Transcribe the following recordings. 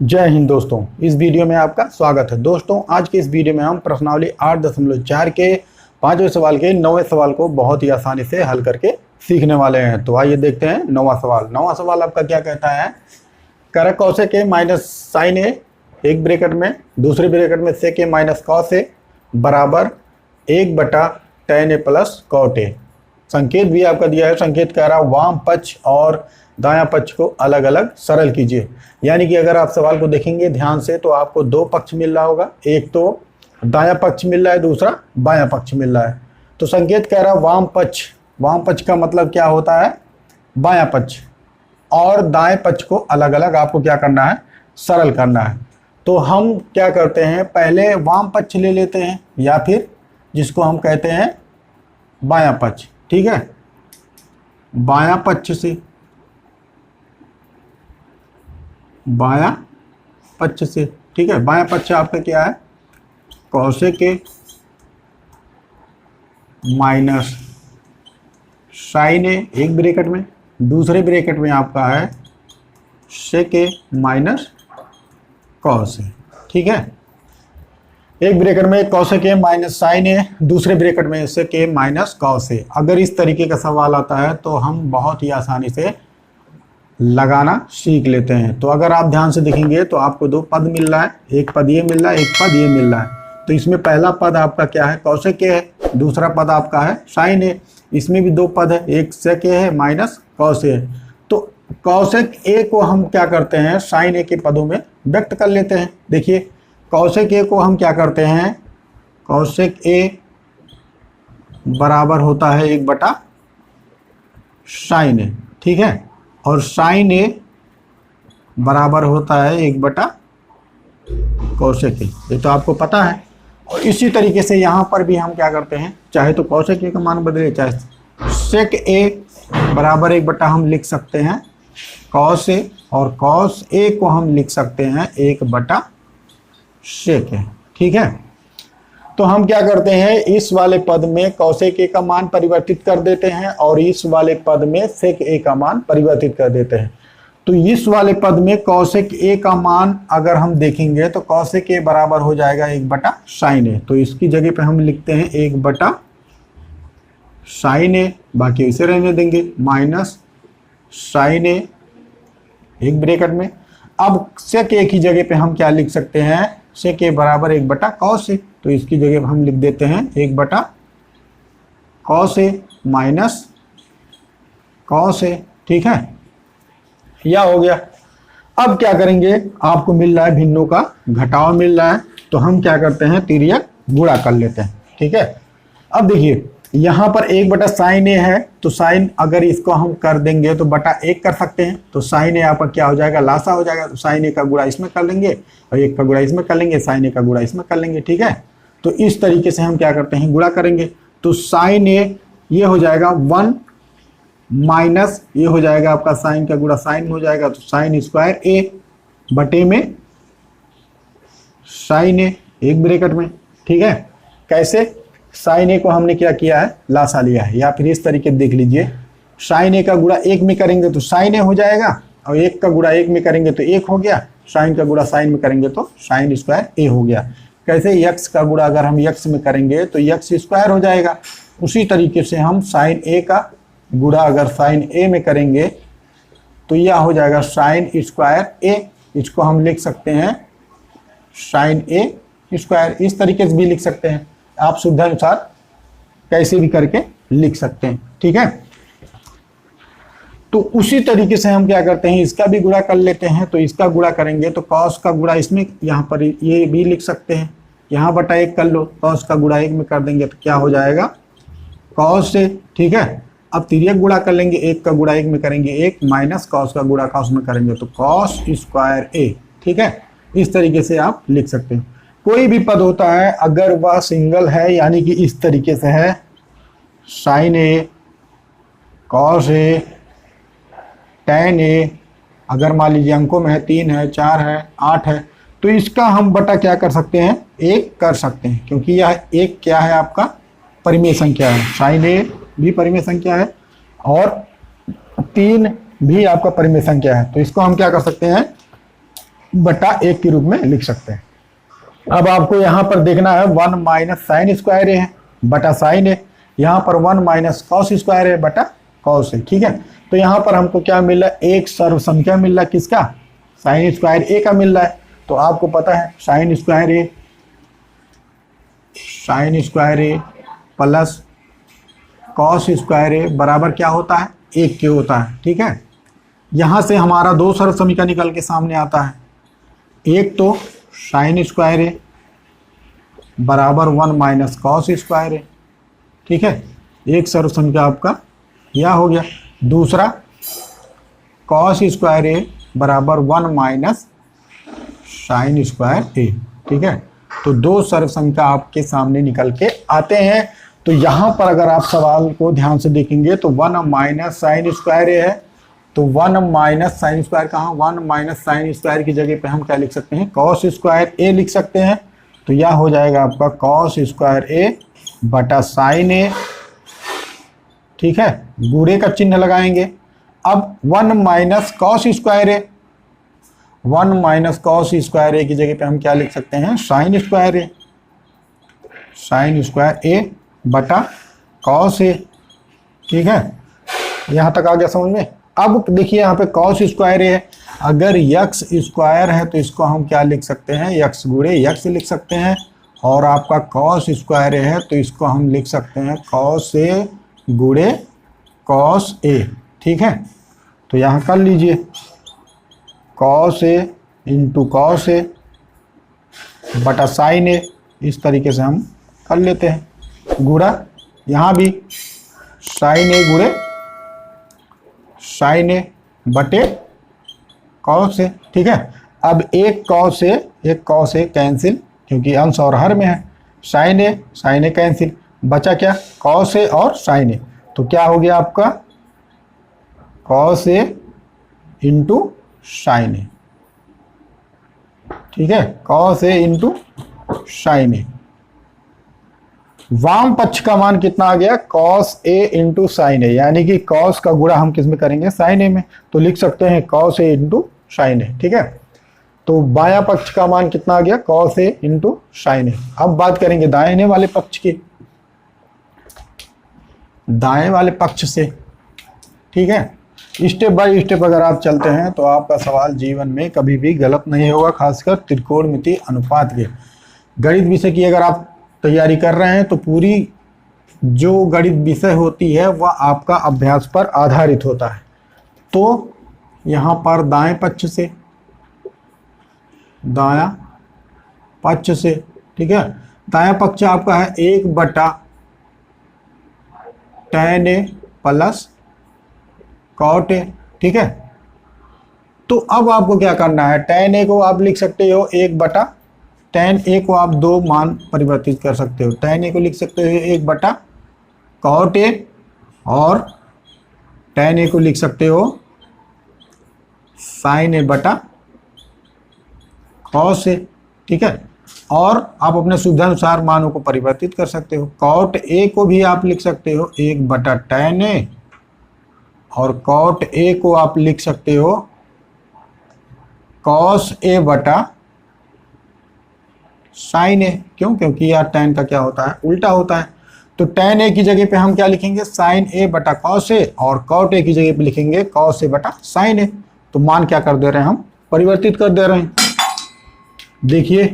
जय हिंद दोस्तों, इस वीडियो में आपका स्वागत है। दोस्तों, आज के इस वीडियो में हम प्रश्नावली 8.4 के 5वें सवाल के 9वें सवाल को बहुत ही आसानी से हल करके सीखने वाले हैं। तो आइए देखते हैं 9वां सवाल। 9वां सवाल आपका क्या कहता है? कर कौसे के माइनस साइन ए एक ब्रैकेट में, दूसरे ब्रैकेट में से के माइनस कॉस ए बराबर 1/tan ए प्लस कॉट ए। संकेत भी आपका दिया है। संकेत कह रहा है वाम पक्ष और दायां पक्ष को अलग अलग सरल कीजिए। यानी कि अगर आप सवाल को देखेंगे ध्यान से तो आपको दो पक्ष मिल रहा होगा, एक तो दायां पक्ष मिल रहा है, दूसरा बायां पक्ष मिल रहा है। तो संकेत कह रहा है वाम पक्ष। वाम पक्ष का मतलब क्या होता है? बायां पक्ष। और दाएं पक्ष को अलग अलग आपको क्या करना है? सरल करना है। तो हम क्या करते हैं, पहले वाम पक्ष ले लेते हैं या फिर जिसको हम कहते हैं बायां पक्ष। ठीक है, बायां पक्ष से, बायां पक्ष से। ठीक है, बायां पक्ष आपका क्या है? कौसेक के माइनस साइन ए एक ब्रैकेट में, दूसरे ब्रैकेट में आपका है सेक ए माइनस कॉस ए। ठीक है, एक ब्रैकेट में कौसेक ए माइनस साइन ए, दूसरे ब्रैकेट में सेक ए माइनस कॉस ए। अगर इस तरीके का सवाल आता है तो हम बहुत ही आसानी से लगाना सीख लेते हैं। तो अगर आप ध्यान से देखेंगे तो आपको दो पद मिल रहा है, एक पद ये मिल रहा है, एक पद ये मिल रहा है। तो इसमें पहला पद आपका क्या है? कौसेक ए है, दूसरा पद आपका है साइन ए। इसमें भी दो पद है, एक सेक ए है माइनस कॉस ए है। तो कौसेक ए को हम क्या करते हैं? साइन ए के पदों में व्यक्त कर लेते हैं। देखिए, कौसेक ए को हम क्या करते हैं? कौसेक ए बराबर होता है 1/साइन ए। ठीक है, और साइन ए बराबर होता है 1/कौसेक ए। ये तो आपको पता है। और इसी तरीके से यहाँ पर भी हम क्या करते हैं, चाहे तो कौसेक ए का मान बदले, चाहे सेक ए बराबर 1/ हम लिख सकते हैं कॉस ए, और कॉस ए को हम लिख सकते हैं 1/सेक ए। ठीक है, तो हम क्या करते हैं, इस वाले पद में कौसेक ए का मान परिवर्तित कर देते हैं और इस वाले पद में सेक ए का मान परिवर्तित कर देते हैं। तो इस वाले पद में कौसेक ए का मान अगर हम देखेंगे तो कौसेक ए बराबर हो जाएगा 1/साइन ए। तो इसकी जगह पे हम लिखते हैं 1/साइन ए, बाकी इसे रहने देंगे, माइनस साइन ए एक ब्रैकेट में। अब सेक ए की जगह पे हम क्या लिख सकते हैं? सेक ए बराबर 1/कॉस ए। तो इसकी जगह हम लिख देते हैं 1/कॉस ए माइनस कॉस ए। ठीक है, यह हो गया। अब क्या करेंगे, आपको मिल रहा है भिन्नों का घटाव मिल रहा है, तो हम क्या करते हैं? तिर्यक गुणा कर लेते हैं। ठीक है, अब देखिए यहाँ पर 1/साइन ए है, तो साइन अगर इसको हम कर देंगे तो बटा 1 कर सकते हैं। तो साइन ए आपका क्या हो जाएगा? लासा हो जाएगा। तो साइन ए का गुणा इसमें कर लेंगे और 1 का गुणा इसमें कर लेंगे, साइन ए का गुणा इसमें कर लेंगे। ठीक है, तो इस तरीके से हम क्या करते हैं? गुणा करेंगे। तो साइन ए ये हो जाएगा 1 माइनस ये हो जाएगा आपका साइन का गुणा साइन में हो जाएगा, तो साइन स्क्वायर ए बटे में साइन ए एक ब्रैकेट में। ठीक है, कैसे? साइन ए को हमने क्या किया है? लासा लिया है। या फिर इस तरीके देख लीजिए, साइन ए का गुणा 1 में करेंगे तो साइन ए हो जाएगा, और 1 का गुणा 1 में करेंगे तो 1 हो गया। साइन का गुणा साइन में करेंगे तो साइन स्क्वायर ए हो गया। कैसे? यक्स का गुणा अगर हम यक्स में करेंगे तो यक्स स्क्वायर हो जाएगा। उसी तरीके से हम साइन ए का गुणा अगर साइन ए में करेंगे तो यह हो जाएगा साइन स्क्वायर ए। इसको हम लिख सकते हैं साइन ए स्क्वायर। इस तरीके से भी लिख सकते हैं, आप सुविधानुसार कैसे भी करके लिख सकते हैं। ठीक है, तो उसी तरीके से हम क्या करते हैं? इसका भी गुणा कर लेते हैं। तो इसका गुणा करेंगे तो कॉस का गुणा इसमें, यहाँ पर ये भी लिख सकते हैं, यहाँ बटा 1 कर लो, कॉस का गुणा 1 में कर देंगे तो क्या हो जाएगा? कॉस से। ठीक है, अब तिर्यक गुणा कर लेंगे, 1 का गुणा 1 में करेंगे 1 माइनस कॉस का गुणा कॉस में करेंगे तो कॉस स्क्वायर ए। ठीक है, इस तरीके से आप लिख सकते हैं। कोई भी पद होता है अगर वह सिंगल है, यानी कि इस तरीके से है sign A, cos A, tan A, अगर मान लीजिए अंकों में है 3 है, 4 है, 8 है, तो इसका हम बटा क्या कर सकते हैं? 1 कर सकते हैं, क्योंकि यह 1 क्या है? आपका परिमेय संख्या है। साइन ए भी परिमेय संख्या है और 3 भी आपका परिमेय संख्या है। तो इसको हम क्या कर सकते हैं? बटा 1 के रूप में लिख सकते हैं। अब आपको यहां पर देखना है 1 माइनस साइन स्क्वायर ए है बटा साइन ए, यहां पर 1 माइनस कॉस स्क्वायर ए बटा कॉस ए। ठीक है, तो यहां पर हमको क्या मिल रहा है, एक सर्व संख्या मिल रहा है, किसका, साइन स्क्वायर ए का मिल रहा है। तो आपको पता है साइन स्क्वायर ए प्लस कॉस स्क्वायर ए बराबर क्या होता है, 1 के होता है। ठीक है, यहां से हमारा दो सर्व समीकरण निकल के सामने आता है, एक तो साइन स्क्वायर ए बराबर 1 माइनस कॉस स्क्वायर ए। ठीक है, एक सर्व समीकरण आपका यह हो गया, दूसरा कॉस स्क्वायर ए बराबर 1 माइनस साइन स्क्वायर ए। ठीक है, तो दो सर्व समीकरण आपके सामने निकल के आते हैं। तो यहां पर अगर आप सवाल को ध्यान से देखेंगे तो 1 माइनस साइन स्क्वायर ए है, तो 1 माइनस साइन स्क्वायर कहाँ, 1 माइनस साइन स्क्वायर की जगह पे हम क्या लिख सकते हैं, कॉस स्क्वायर ए लिख सकते हैं। तो यह हो जाएगा आपका कॉस स्क्वायर ए बटा साइन ए। ठीक है, गुणे का चिन्ह लगाएंगे। अब 1 माइनस कॉस स्क्वायर ए, 1 माइनस कॉस स्क्वायर ए की जगह पे हम क्या लिख सकते हैं, साइन स्क्वायर ए, साइन स्क्वायर ए बटा कॉस ए। ठीक है, यहां तक आ गया समझ में। अब देखिए यहाँ पे कॉस स्क्वायर ए है, अगर यक्स स्क्वायर है तो इसको हम क्या लिख सकते हैं, यक्स गुणे यक्स लिख सकते हैं। और आपका कॉस स्क्वायर ए है तो इसको हम लिख सकते हैं कॉस ए गुणे कॉस ए। ठीक है, तो यहाँ कर लीजिए cos A into cos A बटा साइन ए, इस तरीके से हम कर लेते हैं। गुणा यहाँ भी साइन ए गुणे साइन ए बटे कॉस ए। ठीक है, अब एक कॉस ए कैंसिल, क्योंकि अंश और हर में है, साइन ए कैंसिल, बचा क्या, कॉस ए और साइन ए। तो क्या हो गया आपका कॉस ए इंटू साइन ए। ठीक है, कॉस ए इंटू साइन ए। वाम पक्ष का मान कितना आ गया, कॉस ए इंटू साइन ए, यानी कि कॉस का गुणा हम किस में करेंगे, साइन ए में। तो लिख सकते हैं कॉस ए इंटू साइन ए। ठीक है, तो बाया पक्ष का मान कितना आ गया, कॉस ए इंटू साइन ए। अब बात करेंगे दाहिने वाले पक्ष की, दाएं वाले पक्ष से। ठीक है, स्टेप बाय स्टेप अगर आप चलते हैं तो आपका सवाल जीवन में कभी भी गलत नहीं होगा, खासकर त्रिकोणमिति अनुपात के गणित विषय की अगर आप तैयारी कर रहे हैं तो पूरी जो गणित विषय होती है वह आपका अभ्यास पर आधारित होता है। तो यहाँ पर दाएं पक्ष से, दायां पक्ष से, ठीक है, दायां पक्ष आपका है 1 बटा tan ए प्लस cot ए। ठीक है, तो अब आपको क्या करना है, tan ए को आप लिख सकते हो 1 बटा, tan ए को आप दो मान परिवर्तित कर सकते हो, tan ए को लिख सकते हो 1 बटा cot ए और tan ए को लिख सकते हो sin ए बटा cos ए। ठीक है, और आप अपने सुविधा अनुसार मानों को परिवर्तित कर सकते हो। cot ए को भी आप लिख सकते हो 1 बटा tan ए और cot ए को आप लिख सकते हो cos ए बटा sin ए। क्यों, क्योंकि यार tan का क्या होता है, उल्टा होता है। तो tan ए की जगह पे हम क्या लिखेंगे, sin ए बटा cos ए, और cot ए की जगह पे लिखेंगे cos ए बटा sin ए। तो मान क्या कर दे रहे हैं, हम परिवर्तित कर दे रहे हैं। देखिए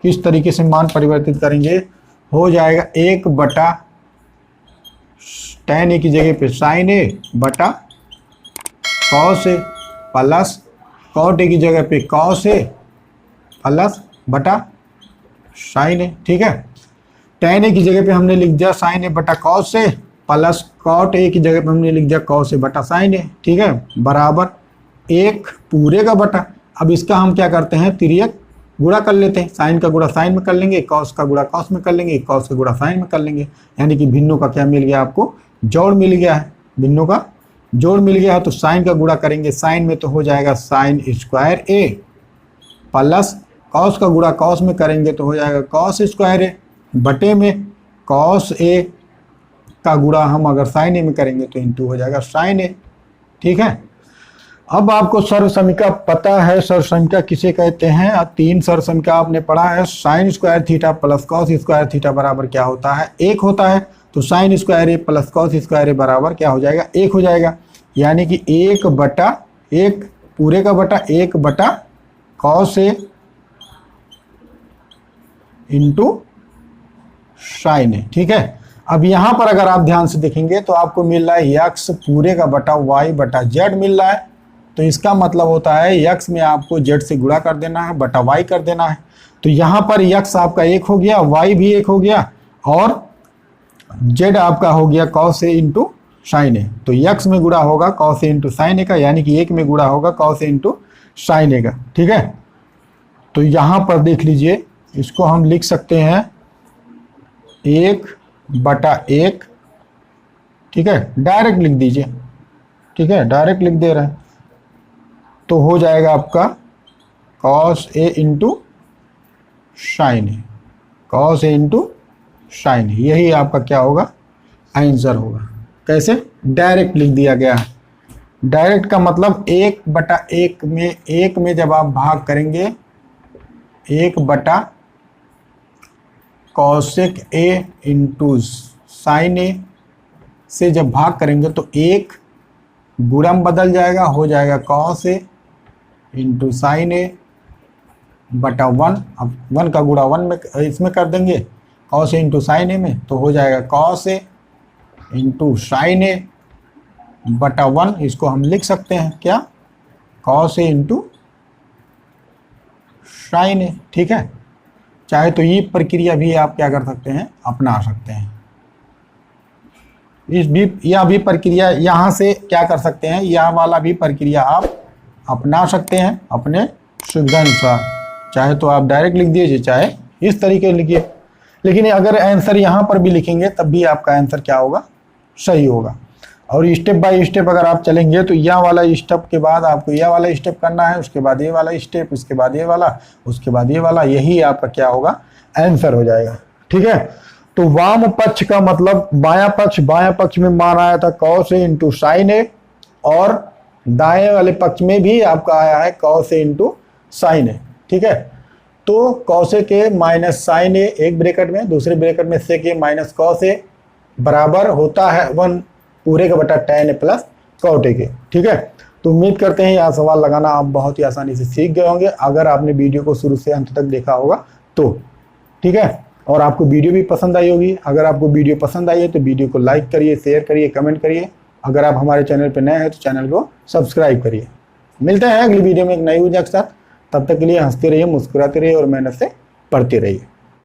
किस तरीके से मान परिवर्तित करेंगे, हो जाएगा 1 बटा tan ए की जगह पे sin ए बटा cos ए प्लस cot ए की जगह पे cos ए प्लस बटा sin ए। ठीक है, tan ए की जगह पे हमने लिख दिया sin ए बटा cos ए प्लस cot ए की जगह पे हमने लिख दिया cos ए बटा sin ए। ठीक है, बराबर 1 पूरे का बटा। अब इसका हम क्या करते हैं, तिर्यक गुणा कर लेते हैं, साइन का गुणा साइन में कर लेंगे, कॉस का गुणा कॉस में कर लेंगे, कॉस का गुणा साइन में कर लेंगे। यानी कि भिन्नों का क्या मिल गया, आपको जोड़ मिल गया है, भिन्नों का जोड़ मिल गया है। तो साइन का गुणा करेंगे साइन में तो हो जाएगा साइन स्क्वायर ए प्लस कॉस का गुणा कॉस में करेंगे तो हो जाएगा कॉस स्क्वायर ए बटे में कॉस ए का गुणा हम अगर साइन ए में करेंगे तो इंटू हो जाएगा साइन ए। ठीक है, अब आपको सर्वसमीका पता है, सर्वसमीका किसे कहते हैं। 3 सर्वसमीका आपने पढ़ा है। Sine square theta plus cos square theta बराबर क्या होता है, 1 होता है। तो साइन स्क्वायर ए प्लस कॉस स्क्वायर ए बराबर क्या हो जाएगा, 1 हो जाएगा। यानी कि 1/1 पूरे का बटा 1/ कॉस ए इंटू साइन ए। ठीक है। अब यहां पर अगर आप ध्यान से देखेंगे तो आपको मिल रहा है यक्स पूरे का बटा वाई बटा जेड मिल रहा है। तो इसका मतलब होता है यक्स में आपको जेड से गुणा कर देना है बटा वाई कर देना है। तो यहां पर यक्स आपका 1 हो गया, वाई भी 1 हो गया और जेड आपका हो गया कॉस ए इंटू साइन ए। तो यक्स में गुणा होगा कॉस ए इंटू साइन ए का, यानी कि 1 में गुणा होगा कॉस ए इंटू साइन ए का। ठीक है। तो यहां पर देख लीजिए, इसको हम लिख सकते हैं 1/1। ठीक है, डायरेक्ट लिख दीजिए। ठीक है, डायरेक्ट लिख दे रहे हैं तो हो जाएगा आपका cos A into sine A, cos A into sine ए। यही आपका क्या होगा, आंसर होगा। कैसे, डायरेक्ट लिख दिया गया है। डायरेक्ट का मतलब 1/1 में, 1 में जब आप भाग करेंगे 1/ कॉसेक ए इंटू साइन ए से जब भाग करेंगे तो 1 गुणम बदल जाएगा, हो जाएगा कॉस ए इंटू साइन ए बटा 1। अब 1 का गुणा 1 में इसमें कर देंगे कॉस ए इंटू साइन ए में, तो हो जाएगा कॉस ए इंटू साइन ए बटा 1। इसको हम लिख सकते हैं क्या, कॉस ए इंटू साइन ए। ठीक है। चाहे तो ये प्रक्रिया भी आप क्या कर सकते हैं, अपना सकते हैं। इस भी, यह भी प्रक्रिया यहाँ से क्या कर सकते हैं, यह वाला भी प्रक्रिया आप अपना सकते हैं अपने सुविधा अनुसार। चाहे तो आप डायरेक्ट लिख दीजिए, चाहे इस तरीके से लिखिए। लेकिन अगर आंसर यहाँ पर भी लिखेंगे तब भी आपका आंसर क्या होगा, सही होगा। और स्टेप बाय स्टेप अगर आप चलेंगे तो यह वाला स्टेप के बाद आपको यह वाला स्टेप करना है, उसके बाद ये वाला स्टेप, उसके बाद ये वाला, उसके बाद ये वाला, यही आपका क्या होगा, आंसर हो जाएगा। ठीक है। तो वाम पक्ष का मतलब बायां पक्ष में मान आया था कॉस ए इंटू साइन ए, और दाएं वाले पक्ष में भी आपका आया है कॉस ए इंटू साइन ए। ठीक है। तो कॉस ए के माइनस साइन ए एक ब्रैकेट में, दूसरे ब्रैकेट में सेक ए माइनस कॉस ए बराबर होता है 1 पूरे का बटा tan A plus cot A के। ठीक है। तो उम्मीद करते हैं यह सवाल लगाना आप बहुत ही आसानी से सीख गए होंगे, अगर आपने वीडियो को शुरू से अंत तक देखा होगा तो। ठीक है। और आपको वीडियो भी पसंद आई होगी। अगर आपको वीडियो पसंद आई है तो वीडियो को लाइक करिए, शेयर करिए, कमेंट करिए। अगर आप हमारे चैनल पर नए हैं तो चैनल को सब्सक्राइब करिए। मिलते हैं अगली वीडियो में एक नई ऊर्जा के साथ। तब तक के लिए हंसते रहिए, मुस्कुराते रहिए और मेहनत से पढ़ते रहिए।